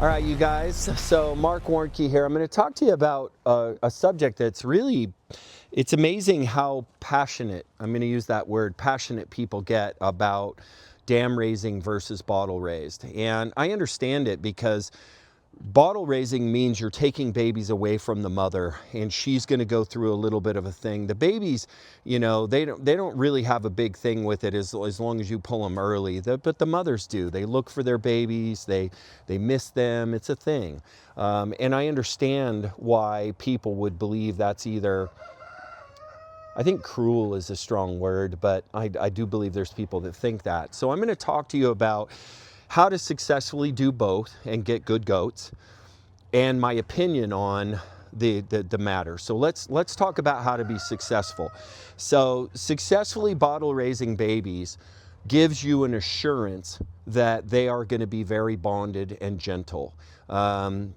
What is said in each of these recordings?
All right, you guys. So Marc Warnke here. I'm going to talk to you about a subject that's really, it's amazing how passionate, I'm going to use that word, passionate people get about dam raising versus bottle raised. And I understand it because bottle raising means you're taking babies away from the mother, and she's going to go through a little bit of a thing. The babies, you know, they don't really have a big thing with it as long as you pull them early. But the mothers do. They look for their babies. They miss them. It's a thing. And I understand why people would believe that's either, I think cruel is a strong word, but I do believe there's people that think that. So I'm going to talk to you about how to successfully do both and get good goats, and my opinion on the matter. So let's talk about how to be successful. So successfully bottle raising babies gives you an assurance that they are going to be very bonded and gentle.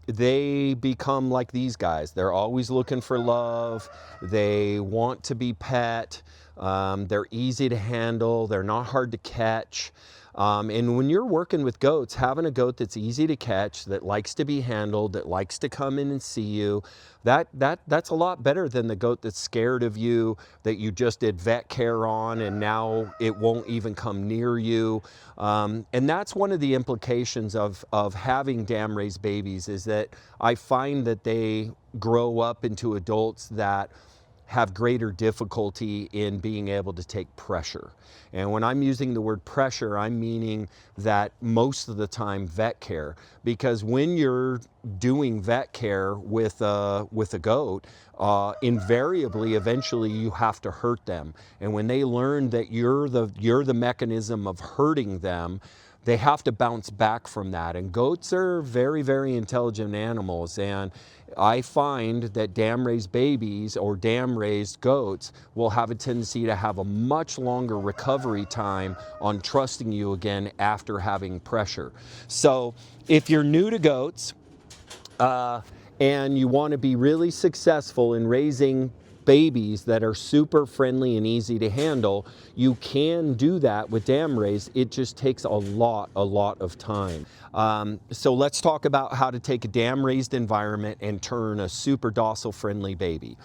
They become like these guys. They're always looking for love. They want to be pet. They're easy to handle. They're not hard to catch. And when you're working with goats, having a goat that's easy to catch, that likes to be handled, that likes to come in and see you, that's a lot better than the goat that's scared of you, that you just did vet care on and now it won't even come near you. And that's one of the implications of having dam raised babies, is that I find that they grow up into adults that have greater difficulty in being able to take pressure. And when I'm using the word pressure, I'm meaning that most of the time vet care, because when you're doing vet care with a goat, invariably, eventually you have to hurt them. And when they learn that you're the mechanism of hurting them, they have to bounce back from that. And goats are very, very intelligent animals. And I find that dam raised babies or dam raised goats will have a tendency to have a much longer recovery time on trusting you again after having pressure. So if you're new to goats, and you want to be really successful in raising babies that are super friendly and easy to handle, you can do that with dam raised. It just takes a lot of time. So let's talk about how to take a dam raised environment and turn a super docile, friendly baby.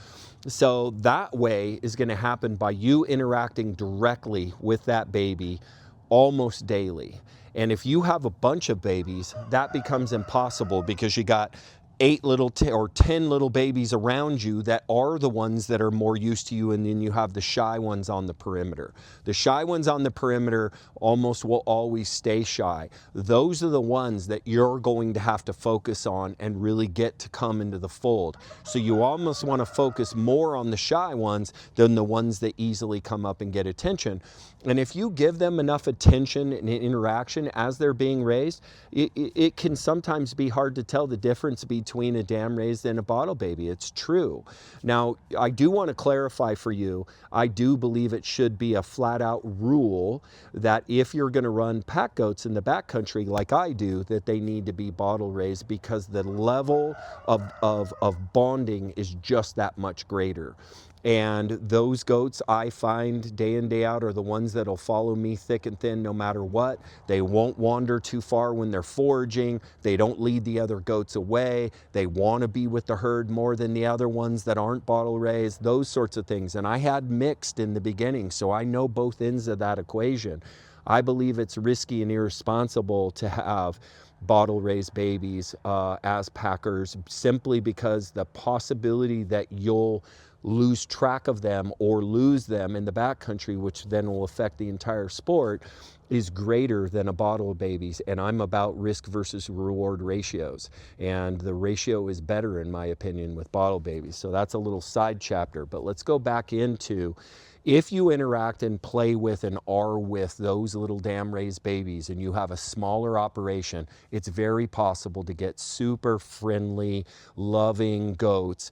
So that way is going to happen by you interacting directly with that baby almost daily. And if you have a bunch of babies, that becomes impossible, because you got 8 little or 10 little babies around you that are the ones that are more used to you, and then you have the shy ones on the perimeter. The shy ones on the perimeter almost will always stay shy. Those are the ones that you're going to have to focus on and really get to come into the fold. So you almost want to focus more on the shy ones than the ones that easily come up and get attention. And if you give them enough attention and interaction as they're being raised, it can sometimes be hard to tell the difference between a dam raised and a bottle baby. It's true. Now, I do want to clarify for you, I do believe it should be a flat out rule that if you're going to run pack goats in the backcountry like I do, that they need to be bottle raised, because the level of bonding is just that much greater. And those goats, I find day in, day out, are the ones that'll follow me thick and thin no matter what. They won't wander too far when they're foraging. They don't lead the other goats away. They want to be with the herd more than the other ones that aren't bottle raised, those sorts of things. And I had mixed in the beginning, so I know both ends of that equation. I believe it's risky and irresponsible to have bottle raised babies as packers, simply because the possibility that you'll lose track of them or lose them in the backcountry, which then will affect the entire sport, is greater than a bottle of babies. And I'm about risk versus reward ratios, and the ratio is better in my opinion with bottle babies. So that's a little side chapter, but let's go back into, if you interact and play with and are with those little dam raised babies and you have a smaller operation, it's very possible to get super friendly, loving goats,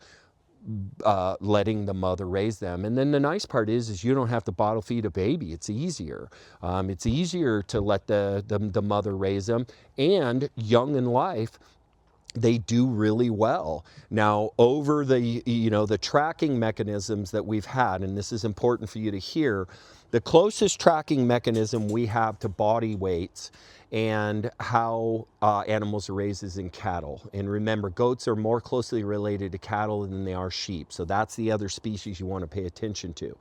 letting the mother raise them. And then the nice part is you don't have to bottle feed a baby. It's easier. It's easier to let the mother raise them. And young in life, they do really well. Now, over the, the tracking mechanisms that we've had, and this is important for you to hear, the closest tracking mechanism we have to body weights and how animals are raised is in cattle. And remember, goats are more closely related to cattle than they are sheep. So that's the other species you want to pay attention to.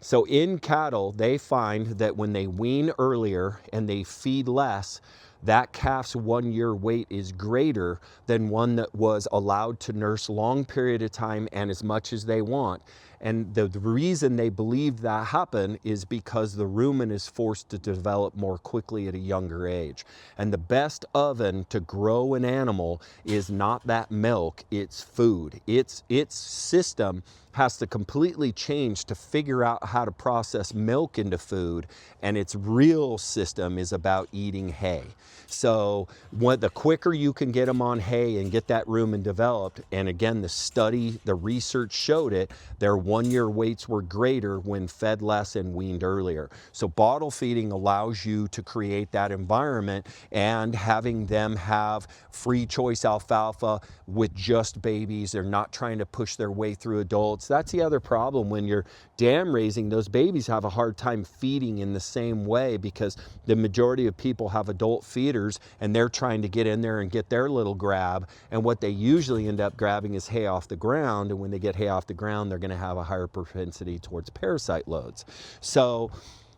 So in cattle, they find that when they wean earlier and they feed less, that calf's 1 year weight is greater than one that was allowed to nurse long period of time and as much as they want. And the reason they believe that happen is because the rumen is forced to develop more quickly at a younger age. And the best oven to grow an animal is not that milk, it's food. Its system has to completely change to figure out how to process milk into food, and its real system is about eating hay. So the quicker you can get them on hay and get that rumen developed, and again, the research showed it, their 1 year weights were greater when fed less and weaned earlier. So bottle feeding allows you to create that environment, and having them have free choice alfalfa with just babies. They're not trying to push their way through adults. That's the other problem when you're dam raising. Those babies have a hard time feeding in the same way because the majority of people have adult feeders and they're trying to get in there and get their little grab. And what they usually end up grabbing is hay off the ground. And when they get hay off the ground, they're going to have a higher propensity towards parasite loads. So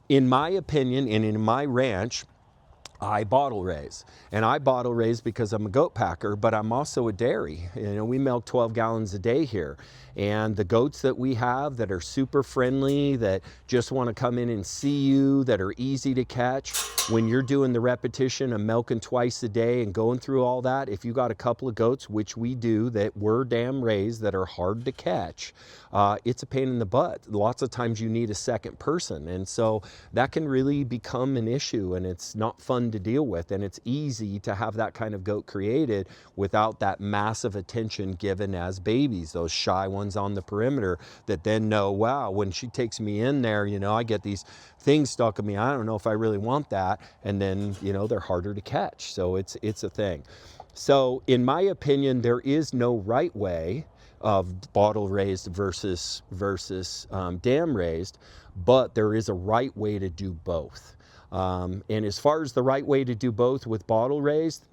in my opinion, and in my ranch, I bottle raise. And I bottle raise because I'm a goat packer, but I'm also a dairy. We milk 12 gallons a day here. And the goats that we have that are super friendly, that just want to come in and see you, that are easy to catch, when you're doing the repetition of milking twice a day and going through all that, if you got a couple of goats, which we do, that were dam raised, that are hard to catch, it's a pain in the butt. Lots of times you need a second person. And so that can really become an issue, and it's not fun to deal with. And it's easy to have that kind of goat created without that massive attention given as babies, those shy ones on the perimeter that then know, wow, when she takes me in there, I get these things stuck in me. I don't know if I really want that. And then, they're harder to catch. So it's a thing. So in my opinion, there is no right way of bottle raised versus dam raised, but there is a right way to do both. And as far as the right way to do both with bottle raised,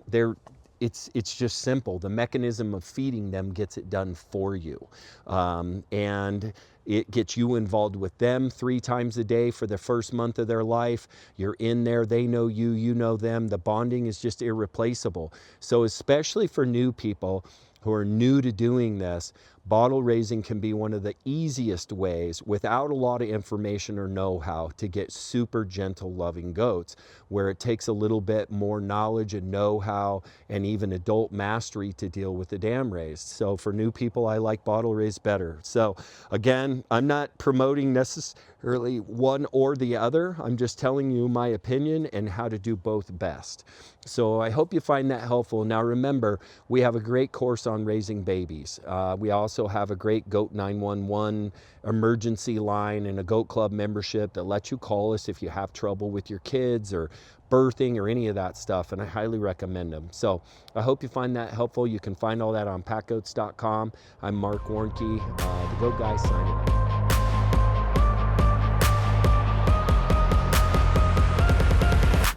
it's just simple. The mechanism of feeding them gets it done for you. And it gets you involved with them 3 times a day for the first month of their life. You're in there, they know you, you know them. The bonding is just irreplaceable. So especially for new people who are new to doing this, bottle raising can be one of the easiest ways without a lot of information or know-how to get super gentle, loving goats, where it takes a little bit more knowledge and know-how and even adult mastery to deal with the dam raised. So for new people, I like bottle raised better. So again, I'm not promoting necessarily one or the other. I'm just telling you my opinion and how to do both best. So I hope you find that helpful. Now remember, we have a great course on raising babies. We also have a great Goat 911 emergency line and a Goat Club membership that lets you call us if you have trouble with your kids or birthing or any of that stuff, and I highly recommend them. So I hope you find that helpful. You can find all that on PackGoats.com. I'm Marc Warnke, the Goat Guy, signing out.